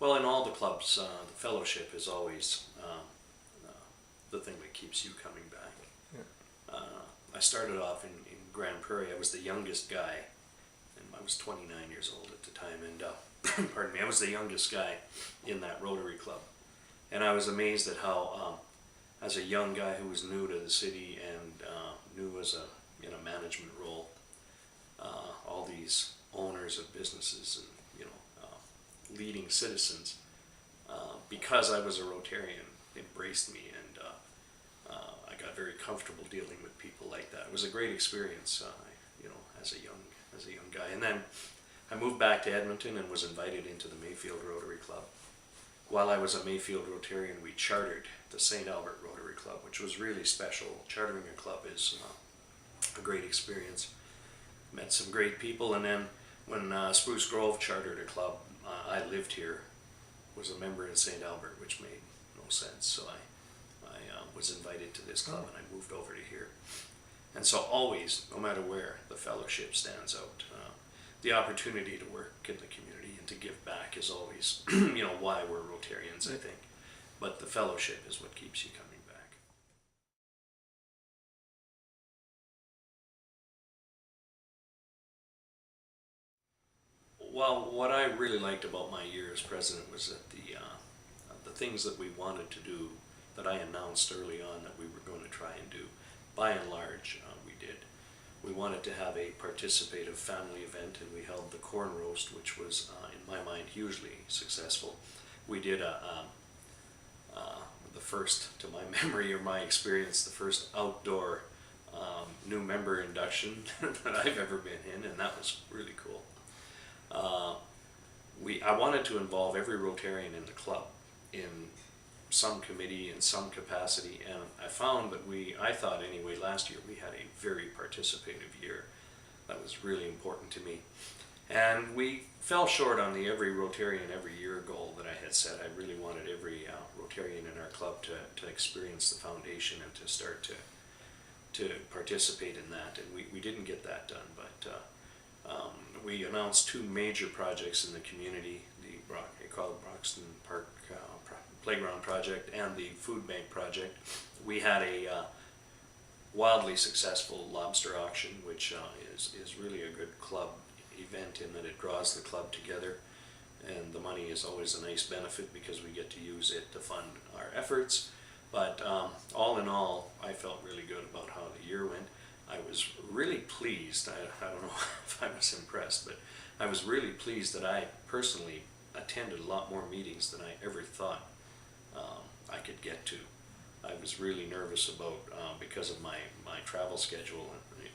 Well, in all the clubs, the fellowship is always the thing that keeps you coming back. Yeah. I started off in Grand Prairie. I was the youngest guy, and I was 29 years old at the time, and pardon me, I was the youngest guy in that Rotary Club. And I was amazed at how, as a young guy who was new to the city and new as in a management role, all these owners of businesses and leading citizens, because I was a Rotarian, embraced me, and I got very comfortable dealing with people like that. It was a great experience, as a young guy. And then I moved back to Edmonton and was invited into the Mayfield Rotary Club. While I was a Mayfield Rotarian, we chartered the St. Albert Rotary Club, which was really special. Chartering a club is a great experience. Met some great people, and then when Spruce Grove chartered a club, I lived here, was a member in St. Albert, which made no sense. So I was invited to this club, and I moved over to here. And so always, no matter where, the fellowship stands out. The opportunity to work in the community and to give back is always, why we're Rotarians, I think. But the fellowship is what keeps you coming back. Well, what I really liked about my year as president was that the things that we wanted to do, that I announced early on that we were going to try and do, by and large, we did. We wanted to have a participative family event, and we held the corn roast, which was, in my mind, hugely successful. We did the first, to my memory or my experience, the first outdoor new member induction that I've ever been in, and that was really cool. I wanted to involve every Rotarian in the club in some committee, in some capacity, and I found that I thought anyway, last year we had a very participative year. That was really important to me. And we fell short on the every Rotarian every year goal that I had set. I really wanted every Rotarian in our club to experience the foundation and to start to participate in that, and we didn't get that done, but we announced two major projects in the community, they call it Broxton Park Playground Project and the Food Bank Project. We had a wildly successful lobster auction, which is really a good club event in that it draws the club together, and the money is always a nice benefit because we get to use it to fund our efforts. But all in all, I felt really good about how the year went. I was really pleased, I don't know if I was impressed, but I was really pleased that I personally attended a lot more meetings than I ever thought I could get to. I was really nervous about, because of my travel schedule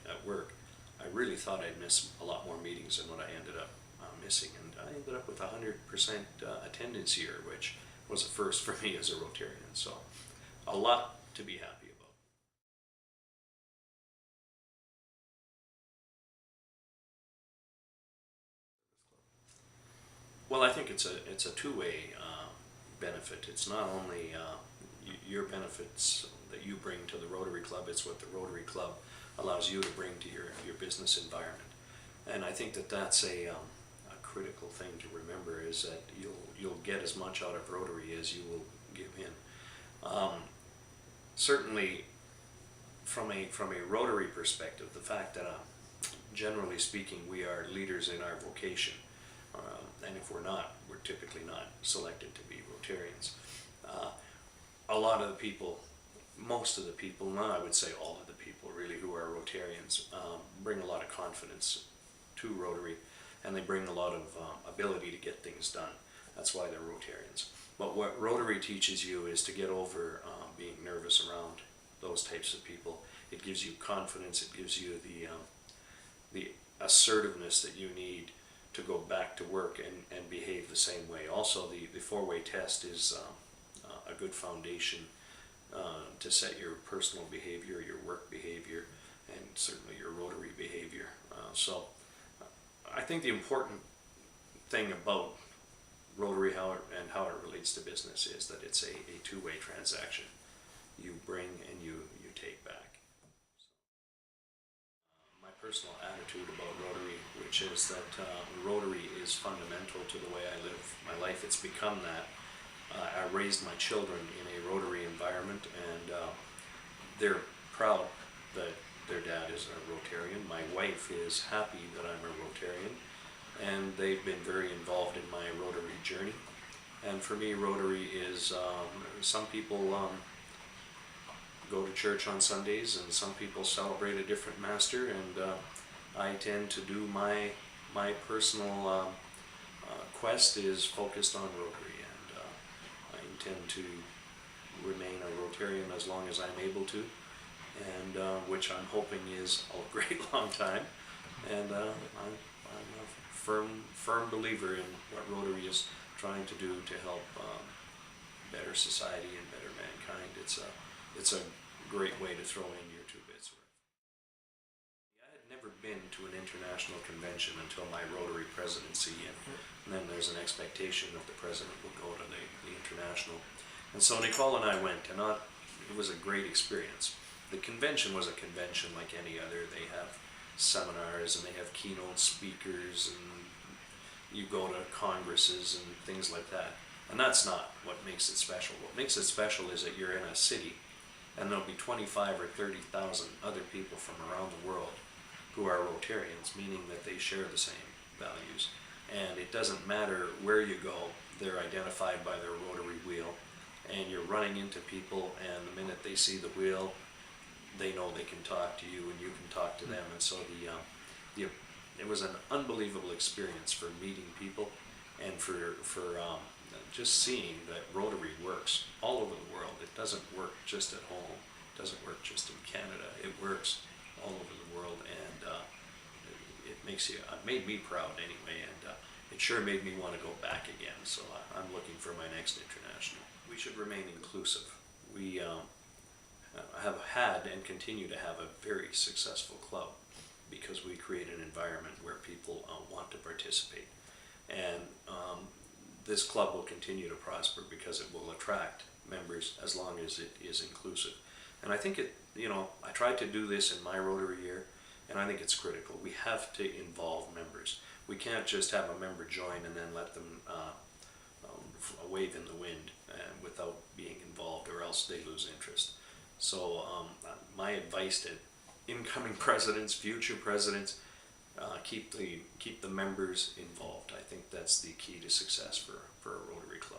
at work, I really thought I'd miss a lot more meetings than what I ended up missing, and I ended up with 100% attendance here, which was a first for me as a Rotarian, so a lot to be happy about. Well, I think it's a two-way benefit. It's not only your benefits that you bring to the Rotary Club, it's what the Rotary Club allows you to bring to your business environment. And I think that that's a critical thing to remember, is that you'll get as much out of Rotary as you will give in. Certainly, from a Rotary perspective, the fact that generally speaking we are leaders in our vocation, and if we're not, we're typically not selected to be Rotarians. A lot of the people, most of the people, no, I would say all of the people really who are Rotarians, bring a lot of confidence to Rotary, and they bring a lot of ability to get things done. That's why they're Rotarians. But what Rotary teaches you is to get over being nervous around those types of people. It gives you confidence, it gives you the assertiveness that you need to go back to work and behave the same way. Also, the four-way test is a good foundation to set your personal behavior, your work behavior, and certainly your Rotary behavior. So I think the important thing about Rotary how it relates to business is that it's a two-way transaction. You bring and you take back. My personal attitude about Rotary would which is that Rotary is fundamental to the way I live my life. It's become that. I raised my children in a Rotary environment, and they're proud that their dad is a Rotarian. My wife is happy that I'm a Rotarian, and they've been very involved in my Rotary journey. And for me, Rotary is, some people go to church on Sundays, and some people celebrate a different master, and I tend to do my personal quest is focused on Rotary, and I intend to remain a Rotarian as long as I'm able to, and which I'm hoping is a great long time. And I'm a firm believer in what Rotary is trying to do to help better society and better mankind. It's a great way to throw in your 2 bits worth. I had never been to an international convention until my Rotary presidency, and then there's an expectation that the president will go to the international. And so Nicole and I went, and it was a great experience. The convention was a convention like any other. They have seminars, and they have keynote speakers, and you go to congresses and things like that. And that's not what makes it special. What makes it special is that you're in a city, and there'll be 25 or 30,000 other people from around the world who are Rotarians, meaning that they share the same values. And it doesn't matter where you go, they're identified by their Rotary wheel, and you're running into people, and the minute they see the wheel, they know they can talk to you, and you can talk to them. And so it was an unbelievable experience for meeting people, and for just seeing that Rotary works all over the world. It doesn't work just at home. It doesn't work just in Canada. It works all over the world, and it made me proud anyway, and it sure made me want to go back again. So I'm looking for my next international. We should remain inclusive. We have had and continue to have a very successful club because we create an environment where people want to participate. And this club will continue to prosper because it will attract members as long as it is inclusive. And I think I tried to do this in my Rotary year, and I think it's critical. We have to involve members. We can't just have a member join and then let them wave in the wind without being involved, or else they lose interest. So my advice to incoming presidents, future presidents, keep the members involved. I think that's the key to success for a Rotary.